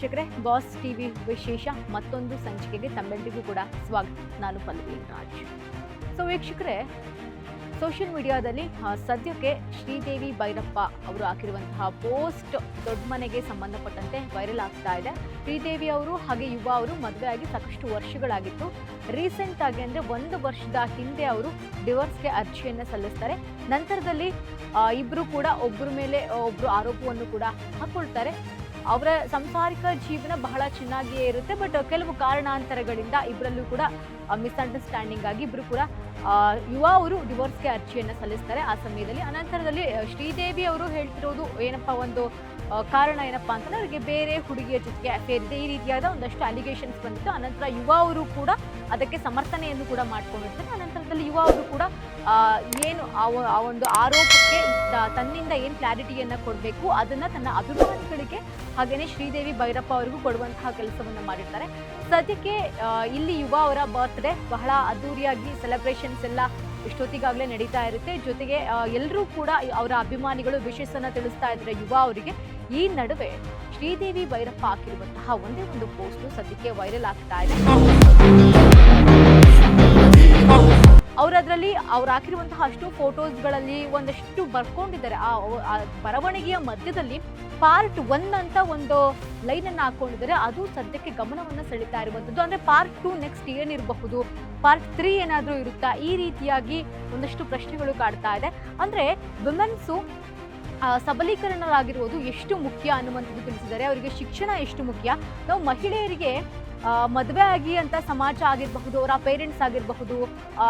ವೀಕ್ಷಕರೇ, boss TV ವಿಶೇಷ ಮತ್ತೊಂದು ಸಂಚಿಕೆಗೆ ತಮ್ಮೆಲ್ಲರಿಗೂ ಕೂಡ ಸ್ವಾಗತ. ನಾನು ಪಲ್ಲವಿ ರಾಜ್. ವೀಕ್ಷಕರೇ, ಸೋಷಿಯಲ್ ಮೀಡಿಯಾದಲ್ಲಿ ಸದ್ಯಕ್ಕೆ ಶ್ರೀದೇವಿ ಭೈರಪ್ಪ ಅವರು ಹಾಕಿರುವಂತಹ ಪೋಸ್ಟ್ ದೊಡ್ಡ ಮನೆಗೆ ಸಂಬಂಧಪಟ್ಟಂತೆ ವೈರಲ್ ಆಗ್ತಾ ಇದೆ. ಶ್ರೀದೇವಿ ಅವರು ಹಾಗೆ ಯುವ ಅವರು ಮದುವೆಯಾಗಿ ಸಾಕಷ್ಟು ವರ್ಷಗಳಾಗಿತ್ತು. ರೀಸೆಂಟ್ ಆಗಿ ಅಂದರೆ 1 ವರ್ಷದ ಹಿಂದೆ ಅವರು ಡಿವೋರ್ಸ್ಗೆ ಅರ್ಜಿಯನ್ನು ಸಲ್ಲಿಸ್ತಾರೆ. ನಂತರದಲ್ಲಿ ಇಬ್ಬರು ಕೂಡ ಒಬ್ಬರ ಮೇಲೆ ಒಬ್ಬರು ಆರೋಪವನ್ನು ಕೂಡ ಹಾಕೊಳ್ತಾರೆ. ಅವರ ಸಂಸಾರಿಕ ಜೀವನ ಬಹಳ ಚೆನ್ನಾಗಿಯೇ ಇರುತ್ತೆ. ಬಟ್ ಕೆಲವು ಕಾರಣಾಂತರಗಳಿಂದ ಇಬ್ಬರಲ್ಲೂ ಕೂಡ ಮಿಸ್ಅಂಡರ್ಸ್ಟ್ಯಾಂಡಿಂಗ್ ಆಗಿ ಇಬ್ಬರು ಕೂಡ ಯುವ ಅವರು ಡಿವೋರ್ಸ್ಗೆ ಅರ್ಜಿಯನ್ನು ಸಲ್ಲಿಸ್ತಾರೆ. ಆ ಸಮಯದಲ್ಲಿ ಅನಂತರದಲ್ಲಿ ಶ್ರೀದೇವಿ ಅವರು ಹೇಳ್ತಿರೋದು ಏನಪ್ಪ ಒಂದು ಕಾರಣ ಏನಪ್ಪ ಅಂತಂದ್ರೆ ಅವರಿಗೆ ಬೇರೆ ಹುಡುಗಿಯ ಜೊತೆಗೆ ಅಫೇರ್ ಇದೆ, ಈ ರೀತಿಯಾದ ಒಂದಷ್ಟು ಅಲಿಗೇಷನ್ಸ್ ಬಂದಿತ್ತು. ಅನಂತರ ಯುವ ಅವರು ಕೂಡ ಅದಕ್ಕೆ ಸಮರ್ಥನೆಯನ್ನು ಕೂಡ ಮಾಡ್ಕೊಂಡಿರ್ತಾರೆ. ಅನಂತರದಲ್ಲಿ ಯುವ ಅವರು ಕೂಡ ಏನು ಆ ಒಂದು ಆರೋಪಕ್ಕೆ ತನ್ನಿಂದ ಏನು ಕ್ಲಾರಿಟಿಯನ್ನು ಕೊಡಬೇಕು ಅದನ್ನು ತನ್ನ ಅಭಿಮಾನಿಗಳಿಗೆ ಹಾಗೆಯೇ ಶ್ರೀದೇವಿ ಭೈರಪ್ಪ ಅವರಿಗೂ ಕೊಡುವಂತಹ ಕೆಲಸವನ್ನು ಮಾಡಿರ್ತಾರೆ. ಸದ್ಯಕ್ಕೆ ಇಲ್ಲಿ ಯುವ ಅವರ ಬರ್ತ್ಡೇ ಬಹಳ ಅದ್ದೂರಿಯಾಗಿ ಸೆಲೆಬ್ರೇಷನ್ಸ್ ಎಲ್ಲ ಇಷ್ಟೊತ್ತಿಗಾಗಲೇ ನಡೀತಾ ಇರುತ್ತೆ. ಜೊತೆಗೆ ಎಲ್ಲರೂ ಕೂಡ ಅವರ ಅಭಿಮಾನಿಗಳು ವಿಶೇಷನ ತಿಳಿಸ್ತಾ ಇದ್ದಾರೆ ಯುವ ಅವರಿಗೆ. ಈ ನಡುವೆ ಶ್ರೀದೇವಿ ಭೈರಪ್ಪ ಹಾಕಿರುವಂತಹ ಒಂದೇ ಒಂದು ಪೋಸ್ಟು ಸದ್ಯಕ್ಕೆ ವೈರಲ್ ಆಗ್ತಾ ಇದೆ. ಅವರದ್ರಲ್ಲಿ ಅವ್ರು ಹಾಕಿರುವಂತಹ ಅಷ್ಟು ಫೋಟೋಸ್ಗಳಲ್ಲಿ ಒಂದಷ್ಟು ಬರ್ಕೊಂಡಿದ್ದಾರೆ. ಆ ಬರವಣಿಗೆಯ ಮಧ್ಯದಲ್ಲಿ ಪಾರ್ಟ್ 1 ಅಂತ ಒಂದು ಲೈನನ್ನು ಹಾಕೊಂಡಿದ್ದಾರೆ. ಅದು ಸದ್ಯಕ್ಕೆ ಗಮನವನ್ನು ಸೆಳೀತಾ ಇರುವಂಥದ್ದು. ಅಂದರೆ ಪಾರ್ಟ್ 2 ನೆಕ್ಸ್ಟ್ ಏನಿರಬಹುದು, ಪಾರ್ಟ್ 3 ಏನಾದರೂ ಇರುತ್ತಾ, ಈ ರೀತಿಯಾಗಿ ಒಂದಷ್ಟು ಪ್ರಶ್ನೆಗಳು ಕಾಡ್ತಾ ಇದೆ. ಅಂದರೆ ವುಮೆನ್ಸು ಸಬಲೀಕರಣರಾಗಿರುವುದು ಎಷ್ಟು ಮುಖ್ಯ ಅನ್ನುವಂಥದ್ದು ತಿಳಿಸಿದ್ದಾರೆ. ಅವರಿಗೆ ಶಿಕ್ಷಣ ಎಷ್ಟು ಮುಖ್ಯ. ನಾವು ಮಹಿಳೆಯರಿಗೆ ಮದುವೆ ಆಗಿ ಅಂತ ಸಮಾಜ ಆಗಿರಬಹುದು, ಅವರ ಪೇರೆಂಟ್ಸ್ ಆಗಿರಬಹುದು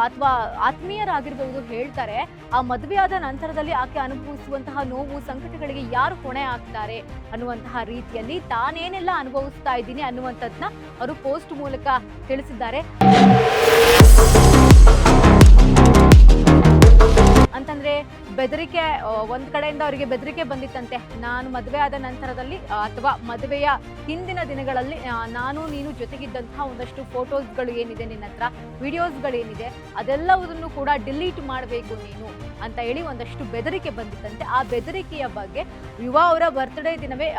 ಅಥವಾ ಆತ್ಮೀಯರಾಗಿರಬಹುದು ಹೇಳ್ತಾರೆ. ಆ ಮದುವೆಯಾದ ನಂತರದಲ್ಲಿ ಆಕೆ ಅನುಭವಿಸುವಂತಹ ನೋವು ಸಂಕಟಗಳಿಗೆ ಯಾರು ಹೊಣೆ ಆಗ್ತಾರೆ ಅನ್ನುವಂತಹ ರೀತಿಯಲ್ಲಿ ತಾನೇನೆಲ್ಲ ಅನುಭವಿಸ್ತಾ ಇದ್ದೀನಿ ಅನ್ನುವಂಥದ್ದನ್ನ ಅವರು ಪೋಸ್ಟ್ ಮೂಲಕ ತಿಳಿಸಿದ್ದಾರೆ. ಅಂತಂದ್ರೆ ಬೆದರಿಕೆ, ಒಂದ್ ಕಡೆಯಿಂದ ಅವರಿಗೆ ಬೆದರಿಕೆ ಬಂದಿತ್ತಂತೆ. ನಾನು ಮದುವೆ ಆದ ನಂತರದಲ್ಲಿ ಅಥವಾ ಮದುವೆಯ ಹಿಂದಿನ ದಿನಗಳಲ್ಲಿ ನಾನು ನೀನು ಜೊತೆಗಿದ್ದಂತಹ ಒಂದಷ್ಟು ಫೋಟೋಸ್ಗಳು ಏನಿದೆ, ನಿನ್ನ ಹತ್ರ ವಿಡಿಯೋಸ್ಗಳು ಏನಿದೆ, ಅದೆಲ್ಲವುದನ್ನು ಕೂಡ ಡಿಲೀಟ್ ಮಾಡಬೇಕು ನೀನು ಅಂತ ಹೇಳಿ ಒಂದಷ್ಟು ಬೆದರಿಕೆ ಬಂದಿತ್ತಂತೆ. ಆ ಬೆದರಿಕೆಯ ಬಗ್ಗೆ ಯುವ ಅವರ ಬರ್ತ್ಡೇ ದಿನವೇ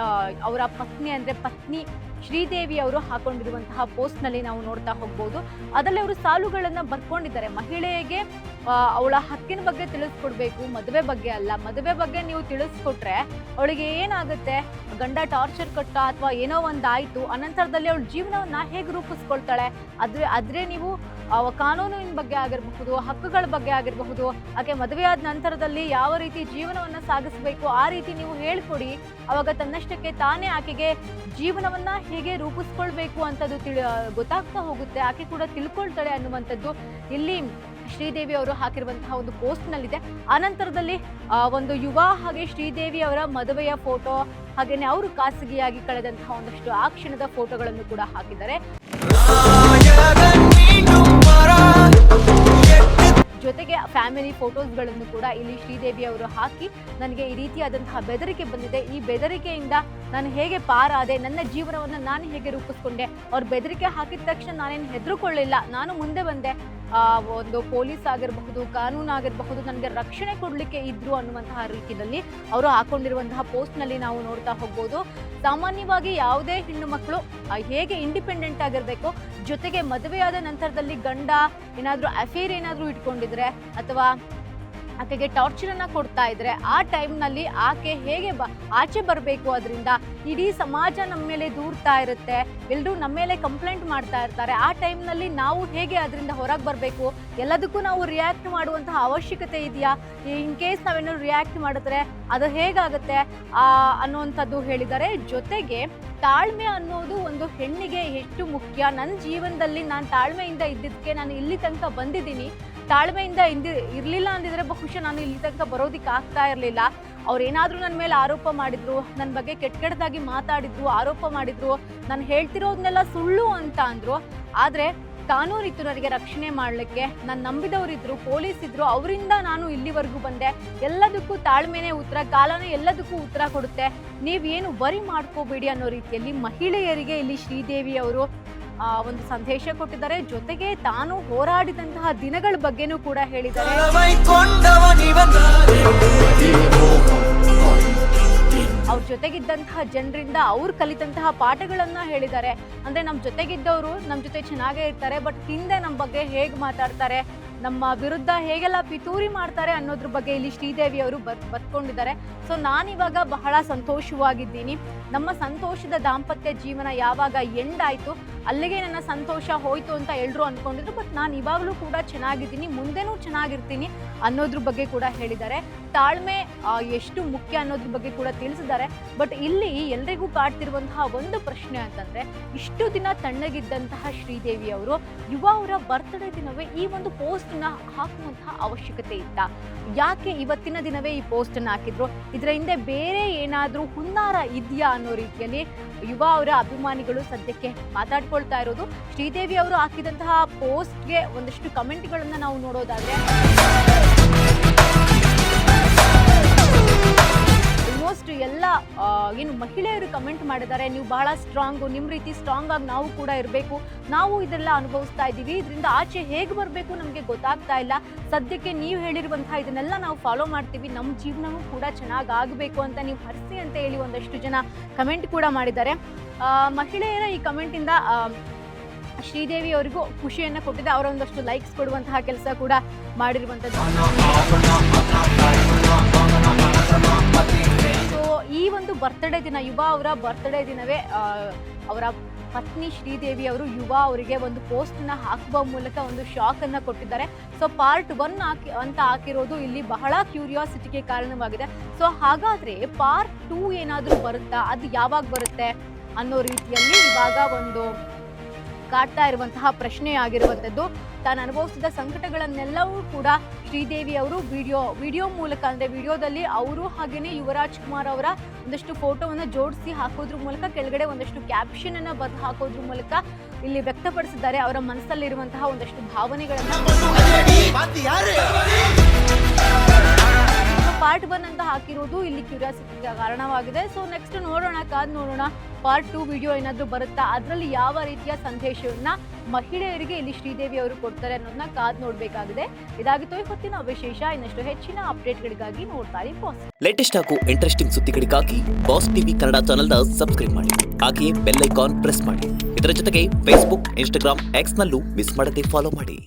ಅವರ ಪತ್ನಿ ಶ್ರೀದೇವಿ ಅವರು ಹಾಕೊಂಡಿರುವಂತಹ ಪೋಸ್ಟ್ ನಲ್ಲಿ ನಾವು ನೋಡ್ತಾ ಹೋಗ್ಬೋದು. ಅದರಲ್ಲಿ ಅವರು ಸಾಲುಗಳನ್ನ ಬರ್ಕೊಂಡಿದ್ದಾರೆ. ಮಹಿಳೆಗೆ ಅವಳ ಹಕ್ಕಿನ ಬಗ್ಗೆ ತಿಳಿಸ್ಕೊಡ್ಬೇಕು, ಮದುವೆ ಬಗ್ಗೆ ಅಲ್ಲ. ಮದುವೆ ಬಗ್ಗೆ ನೀವು ತಿಳಿಸ್ಕೊಟ್ರೆ ಅವಳಿಗೆ ಏನಾಗುತ್ತೆ, ಗಂಡ ಟಾರ್ಚರ್ ಕೊಟ್ಟ ಅಥವಾ ಏನೋ ಒಂದಾಯ್ತು, ಅನಂತರದಲ್ಲಿ ಅವಳ ಜೀವನವನ್ನ ಹೇಗೆ ರೂಪಿಸ್ಕೊಳ್ತಾಳೆ, ಆದ್ರೆ ನೀವು ಕಾನೂನಿನ ಬಗ್ಗೆ ಆಗಿರಬಹುದು, ಹಕ್ಕುಗಳ ಬಗ್ಗೆ ಆಗಿರಬಹುದು, ಆಕೆ ಮದುವೆಯಾದ ನಂತರದಲ್ಲಿ ಯಾವ ರೀತಿ ಜೀವನವನ್ನ ಸಾಗಿಸಬೇಕು ಆ ರೀತಿ ನೀವು ಹೇಳ್ಕೊಡಿ. ಅವಾಗ ತನ್ನಷ್ಟಕ್ಕೆ ತಾನೇ ಆಕೆಗೆ ಜೀವನವನ್ನ ಹೇಗೆ ರೂಪಿಸ್ಕೊಳ್ಬೇಕು ಅಂತದ್ದು ಗೊತ್ತಾಗ್ತಾ ಹೋಗುತ್ತೆ, ಆಕೆ ಕೂಡ ತಿಳ್ಕೊಳ್ತಾಳೆ ಅನ್ನುವಂಥದ್ದು ಇಲ್ಲಿ ಶ್ರೀದೇವಿ ಅವರು ಹಾಕಿರುವಂತಹ ಒಂದು ಪೋಸ್ಟ್ ನಲ್ಲಿದೆ. ಆನಂತರದಲ್ಲಿ ಒಂದು ಯುವ ಹಾಗೆ ಶ್ರೀದೇವಿ ಅವರ ಮದುವೆಯ ಫೋಟೋ ಹಾಗೇನೆ ಅವರು ಖಾಸಗಿಯಾಗಿ ಕಳೆದಂತಹ ಒಂದಷ್ಟು ಆ ಕ್ಷಣದ ಫೋಟೋಗಳನ್ನು ಕೂಡ ಹಾಕಿದ್ದಾರೆ. ಜೊತೆಗೆ ಫ್ಯಾಮಿಲಿ ಫೋಟೋಸ್ಗಳನ್ನು ಕೂಡ ಇಲ್ಲಿ ಶ್ರೀದೇವಿ ಅವರು ಹಾಕಿ, ನನಗೆ ಈ ರೀತಿಯಾದಂತಹ ಬೆದರಿಕೆ ಬಂದಿದೆ, ಈ ಬೆದರಿಕೆಯಿಂದ ನಾನು ಹೇಗೆ ಪಾರಾದೆ, ನನ್ನ ಜೀವನವನ್ನು ನಾನು ಹೇಗೆ ರೂಪಿಸ್ಕೊಂಡೆ, ಅವ್ರ ಬೆದರಿಕೆ ಹಾಕಿದ ತಕ್ಷಣ ನಾನೇನು ಹೆದರ್ಕೊಳ್ಳಿಲ್ಲ, ನಾನು ಮುಂದೆ ಬಂದೆ, ಒಂದು ಪೊಲೀಸ್ ಆಗಿರಬಹುದು, ಕಾನೂನು ಆಗಿರಬಹುದು, ನನಗೆ ರಕ್ಷಣೆ ಕೊಡಲಿಕ್ಕೆ ಇದ್ರು ಅನ್ನುವಂತಹ ರೀತಿಯಲ್ಲಿ ಅವರು ಹಾಕೊಂಡಿರುವಂತಹ ಪೋಸ್ಟ್ನಲ್ಲಿ ನಾವು ನೋಡ್ತಾ ಹೋಗ್ಬೋದು. ಸಾಮಾನ್ಯವಾಗಿ ಯಾವುದೇ ಹೆಣ್ಣು ಮಕ್ಕಳು ಹೇಗೆ ಇಂಡಿಪೆಂಡೆಂಟ್ ಆಗಿರಬೇಕು, ಜೊತೆಗೆ ಮದುವೆಯಾದ ನಂತರದಲ್ಲಿ ಗಂಡ ಏನಾದರೂ ಅಫೇರ್ ಏನಾದರೂ ಇಟ್ಕೊಂಡಿದ್ರೆ ಅಥವಾ ಆಕೆಗೆ ಟಾರ್ಚರನ್ನು ಕೊಡ್ತಾ ಇದ್ರೆ ಆ ಟೈಮ್ನಲ್ಲಿ ಆಕೆ ಹೇಗೆ ಆಚೆ ಬರಬೇಕು, ಅದರಿಂದ ಇಡೀ ಸಮಾಜ ನಮ್ಮ ಮೇಲೆ ದೂರ್ತಾ ಇರುತ್ತೆ, ಎಲ್ಲರೂ ನಮ್ಮ ಮೇಲೆ ಕಂಪ್ಲೇಂಟ್ ಮಾಡ್ತಾ ಇರ್ತಾರೆ. ಆ ಟೈಮ್ನಲ್ಲಿ ನಾವು ಹೇಗೆ ಅದರಿಂದ ಹೊರಗೆ ಬರಬೇಕು, ಎಲ್ಲದಕ್ಕೂ ನಾವು ರಿಯಾಕ್ಟ್ ಮಾಡುವಂತಹ ಅವಶ್ಯಕತೆ ಇದೆಯಾ, ಇನ್ ಕೇಸ್ ನಾವೇನಾದ್ರು ರಿಯಾಕ್ಟ್ ಮಾಡಿದ್ರೆ ಅದು ಹೇಗಾಗುತ್ತೆ ಅನ್ನುವಂಥದ್ದು ಹೇಳಿದ್ದಾರೆ. ಜೊತೆಗೆ ತಾಳ್ಮೆ ಅನ್ನೋದು ಒಂದು ಹೆಣ್ಣಿಗೆ ಎಷ್ಟು ಮುಖ್ಯ. ನನ್ನ ಜೀವನದಲ್ಲಿ ನಾನು ತಾಳ್ಮೆಯಿಂದ ಇದ್ದಿದ್ದಕ್ಕೆ ನಾನು ಇಲ್ಲಿ ತನಕ ಬಂದಿದ್ದೀನಿ. ತಾಳ್ಮೆಯಿಂದ ಇರಲಿಲ್ಲ ಅಂದಿದ್ರೆ ಬಹುಶಃ ನಾನು ಇಲ್ಲಿ ತನಕ ಬರೋದಿಕ್ಕೆ ಆಗ್ತಾ ಇರಲಿಲ್ಲ. ಅವ್ರೇನಾದರೂ ನನ್ನ ಮೇಲೆ ಆರೋಪ ಮಾಡಿದ್ರು, ನನ್ನ ಬಗ್ಗೆ ಕೆಟ್ಟದಾಗಿ ಮಾತಾಡಿದ್ರು, ಆರೋಪ ಮಾಡಿದ್ರು, ನಾನು ಹೇಳ್ತಿರೋದನ್ನೆಲ್ಲ ಸುಳ್ಳು ಅಂತ ಅಂದರು. ಆದರೆ ಕಾನೂನಿತ್ತು ನನಗೆ ರಕ್ಷಣೆ ಮಾಡಲಿಕ್ಕೆ, ನಾನು ನಂಬಿದವರಿದ್ರು, ಪೊಲೀಸ್ ಇದ್ರು, ಅವರಿಂದ ನಾನು ಇಲ್ಲಿವರೆಗೂ ಬಂದೆ. ಎಲ್ಲದಕ್ಕೂ ತಾಳ್ಮೆನೇ ಉತ್ತರ, ಕಾಲನೇ ಎಲ್ಲದಕ್ಕೂ ಉತ್ತರ ಕೊಡುತ್ತೆ, ನೀವೇನು ವರಿ ಮಾಡ್ಕೋಬೇಡಿ ಅನ್ನೋ ರೀತಿಯಲ್ಲಿ ಮಹಿಳೆಯರಿಗೆ ಇಲ್ಲಿ ಶ್ರೀದೇವಿ ಅವರು ಒಂದು ಸಂದೇಶ ಕೊಟ್ಟಿದ್ದಾರೆ. ಜೊತೆಗೆ ತಾನು ಹೋರಾಡಿದಂತಹ ದಿನಗಳ ಬಗ್ಗೆನೂ ಕೂಡ ಹೇಳಿದ್ದಾರೆ. ಅವ್ರ ಜೊತೆಗಿದ್ದಂತಹ ಜನರಿಂದ ಅವ್ರು ಕಲಿತಂತಹ ಪಾಠಗಳನ್ನ ಹೇಳಿದ್ದಾರೆ. ಅಂದ್ರೆ ನಮ್ಮ ಜೊತೆಗಿದ್ದವರು ನಮ್ಮ ಜೊತೆ ಚೆನ್ನಾಗೇ ಇರ್ತಾರೆ, ಬಟ್ ಹಿಂದೆ ನಮ್ಮ ಬಗ್ಗೆ ಹೇಗೆ ಮಾತಾಡ್ತಾರೆ, ನಮ್ಮ ವಿರುದ್ಧ ಹೇಗೆಲ್ಲ ಪಿತೂರಿ ಮಾಡ್ತಾರೆ ಅನ್ನೋದ್ರ ಬಗ್ಗೆ ಇಲ್ಲಿ ಶ್ರೀದೇವಿ ಅವರು ಬರ್ಕೊಂಡಿದ್ದಾರೆ. ಸೊ ನಾನಿವಾಗ ಬಹಳ ಸಂತೋಷವಾಗಿದ್ದೀನಿ. ನಮ್ಮ ಸಂತೋಷದ ದಾಂಪತ್ಯ ಜೀವನ ಯಾವಾಗ ಎಂಡ್ ಆಯಿತು ಅಲ್ಲಿಗೆ ನನ್ನ ಸಂತೋಷ ಹೋಯ್ತು ಅಂತ ಎಲ್ಲರೂ ಅಂದ್ಕೊಂಡಿದ್ರು. ಬಟ್ ನಾನು ಇವಾಗಲೂ ಕೂಡ ಚೆನ್ನಾಗಿದ್ದೀನಿ, ಮುಂದೆನೂ ಚೆನ್ನಾಗಿರ್ತೀನಿ ಅನ್ನೋದ್ರ ಬಗ್ಗೆ ಕೂಡ ಹೇಳಿದ್ದಾರೆ. ತಾಳ್ಮೆ ಎಷ್ಟು ಮುಖ್ಯ ಅನ್ನೋದ್ರ ಬಗ್ಗೆ ಕೂಡ ತಿಳಿಸಿದ್ದಾರೆ. ಬಟ್ ಇಲ್ಲಿ ಎಲ್ರಿಗೂ ಕಾಡ್ತಿರುವಂತಹ ಒಂದು ಪ್ರಶ್ನೆ ಅಂತಂದರೆ, ಇಷ್ಟು ದಿನ ತಣ್ಣಗಿದ್ದಂತಹ ಶ್ರೀದೇವಿ ಅವರು ಯುವ ಅವರ ಬರ್ತ್ಡೇ ದಿನವೇ ಈ ಒಂದು ಪೋಸ್ಟನ್ನ ಹಾಕುವಂತಹ ಅವಶ್ಯಕತೆ ಇತ್ತ? ಯಾಕೆ ಇವತ್ತಿನ ದಿನವೇ ಈ ಪೋಸ್ಟನ್ನು ಹಾಕಿದ್ರು? ಇದರ ಹಿಂದೆ ಬೇರೆ ಏನಾದರೂ ಹುನ್ನಾರ ಇದೆಯಾ ಅನ್ನೋ ರೀತಿಯಲ್ಲಿ ಯುವ ಅವರ ಅಭಿಮಾನಿಗಳು ಸದ್ಯಕ್ಕೆ ಮಾತಾಡ್ಕೊಳ್ತಾ ಇರೋದು. ಶ್ರೀದೇವಿ ಅವರು ಹಾಕಿದಂತಹ ಪೋಸ್ಟ್ಗೆ ಒಂದಷ್ಟು ಕಮೆಂಟ್ಗಳನ್ನು ನಾವು ನೋಡೋದಾದ್ರೆ, ಆಲ್ಮೋಸ್ಟ್ ಎಲ್ಲ ಏನು ಮಹಿಳೆಯರು ಕಮೆಂಟ್ ಮಾಡಿದ್ದಾರೆ, ನೀವು ಬಹಳ ಸ್ಟ್ರಾಂಗು, ನಿಮ್ಮ ರೀತಿ ಸ್ಟ್ರಾಂಗ್ ಆಗಿ ನಾವು ಕೂಡ ಇರಬೇಕು, ನಾವು ಇದೆಲ್ಲ ಅನುಭವಿಸ್ತಾ ಇದ್ದೀವಿ, ಇದರಿಂದ ಆಚೆ ಹೇಗೆ ಬರಬೇಕು ನಮಗೆ ಗೊತ್ತಾಗ್ತಾ ಇಲ್ಲ, ಸದ್ಯಕ್ಕೆ ನೀವು ಹೇಳಿರುವಂತಹ ಇದನ್ನೆಲ್ಲ ನಾವು ಫಾಲೋ ಮಾಡ್ತೀವಿ, ನಮ್ಮ ಜೀವನವೂ ಕೂಡ ಚೆನ್ನಾಗಿ ಆಗಬೇಕು ಅಂತ ನೀವು ಹರಿಸಿ ಅಂತ ಹೇಳಿ ಒಂದಷ್ಟು ಜನ ಕಮೆಂಟ್ ಕೂಡ ಮಾಡಿದ್ದಾರೆ. ಮಹಿಳೆಯರ ಈ ಕಮೆಂಟಿಂದ ಶ್ರೀದೇವಿ ಅವರಿಗೂ ಖುಷಿಯನ್ನು ಕೊಟ್ಟಿದೆ. ಅವರ ಒಂದಷ್ಟು ಲೈಕ್ಸ್ ಕೊಡುವಂತಹ ಕೆಲಸ ಕೂಡ ಮಾಡಿರುವಂಥದ್ದು. ಸೊ ಈ ಒಂದು ಬರ್ತ್ಡೇ ದಿನ, ಯುವ ಅವರ ಬರ್ತ್ಡೇ ದಿನವೇ ಅವರ ಪತ್ನಿ ಶ್ರೀದೇವಿ ಅವರು ಯುವ ಅವರಿಗೆ ಒಂದು ಪೋಸ್ಟನ್ನ ಹಾಕುವ ಮೂಲಕ ಒಂದು ಶಾಕನ್ನು ಕೊಟ್ಟಿದ್ದಾರೆ. ಸೊ ಪಾರ್ಟ್ 1 ಅಂತ ಹಾಕಿರೋದು ಇಲ್ಲಿ ಬಹಳ ಕ್ಯೂರಿಯಾಸಿಟಿಗೆ ಕಾರಣವಾಗಿದೆ. ಸೊ ಹಾಗಾದರೆ ಪಾರ್ಟ್ 2 ಏನಾದರೂ ಬರುತ್ತಾ, ಅದು ಯಾವಾಗ ಬರುತ್ತೆ ಅನ್ನೋ ರೀತಿಯಲ್ಲಿ ಇವಾಗ ಒಂದು ಕಾಡ್ತಾ ಇರುವಂತಹ ಪ್ರಶ್ನೆ ಆಗಿರುವಂಥದ್ದು. ತಾನು ಅನುಭವಿಸಿದ ಸಂಕಟಗಳನ್ನೆಲ್ಲವೂ ಕೂಡ ಶ್ರೀದೇವಿ ಅವರು ವಿಡಿಯೋ ಮೂಲಕ, ಅಂದರೆ ವಿಡಿಯೋದಲ್ಲಿ ಅವರು ಹಾಗೆಯೇ ಯುವರಾಜ್ ಕುಮಾರ್ ಅವರ ಒಂದಷ್ಟು ಫೋಟೋವನ್ನು ಜೋಡಿಸಿ ಹಾಕೋದ್ರ ಮೂಲಕ, ಕೆಳಗಡೆ ಒಂದಷ್ಟು ಕ್ಯಾಪ್ಷನನ್ನು ಬರೆದು ಹಾಕೋದ್ರ ಮೂಲಕ ಇಲ್ಲಿ ವ್ಯಕ್ತಪಡಿಸಿದ್ದಾರೆ ಅವರ ಮನಸ್ಸಲ್ಲಿರುವಂತಹ ಒಂದಷ್ಟು ಭಾವನೆಗಳನ್ನು. ಪಾರ್ಟ್ 1 ಅಂತ ಹಾಕಿರೋದು ಇಲ್ಲಿ ಕ್ಯೂರಿಯಾಸಿಟಿಗೆ ಕಾರಣವಾಗಿದೆ. ಸೊ ನೆಕ್ಸ್ಟ್ ನೋಡೋಣ, ಕಾದು ನೋಡೋಣ ಪಾರ್ಟ್ 2 ವಿಡಿಯೋ ಏನಾದರೂ ಬರುತ್ತಾ, ಅದರಲ್ಲಿ ಯಾವ ರೀತಿಯ ಸಂದೇಶವನ್ನ ಮಹಿಳೆಯರಿಗೆ ಇಲ್ಲಿ ಶ್ರೀದೇವಿ ಅವರು ಕೊಡ್ತಾರೆ ಅನ್ನೋದನ್ನ ಕಾದು ನೋಡಬೇಕಾಗಿದೆ. ಇದಾಗಿತ್ತು ಇವತ್ತಿನ ವಿಶೇಷ. ಇನ್ನಷ್ಟು ಹೆಚ್ಚಿನ ಅಪ್ಡೇಟ್ಗಳಿಗಾಗಿ ನೋಡ್ತಾ ಇರಿ ಬಾಸ್. ಲೇಟೆಸ್ಟ್ ಹಾಗೂ ಇಂಟ್ರೆಸ್ಟಿಂಗ್ ಸುದ್ದಿಗಳಿಗಾಗಿ ಬಾಸ್ ಟಿವಿ ಕನ್ನಡ ಚಾನೆಲ್ನ ಸಬ್ಸ್ಕ್ರೈಬ್ ಮಾಡಿ, ಹಾಗೆಯೇ ಬೆಲ್ ಐಕಾನ್ ಪ್ರೆಸ್ ಮಾಡಿ. ಇದರ ಜೊತೆಗೆ ಫೇಸ್ಬುಕ್, ಇನ್ಸ್ಟಾಗ್ರಾಮ್, ಎಕ್ಸ್ ನಲ್ಲೂ ಮಿಸ್ ಮಾಡದೆ ಫಾಲೋ ಮಾಡಿ.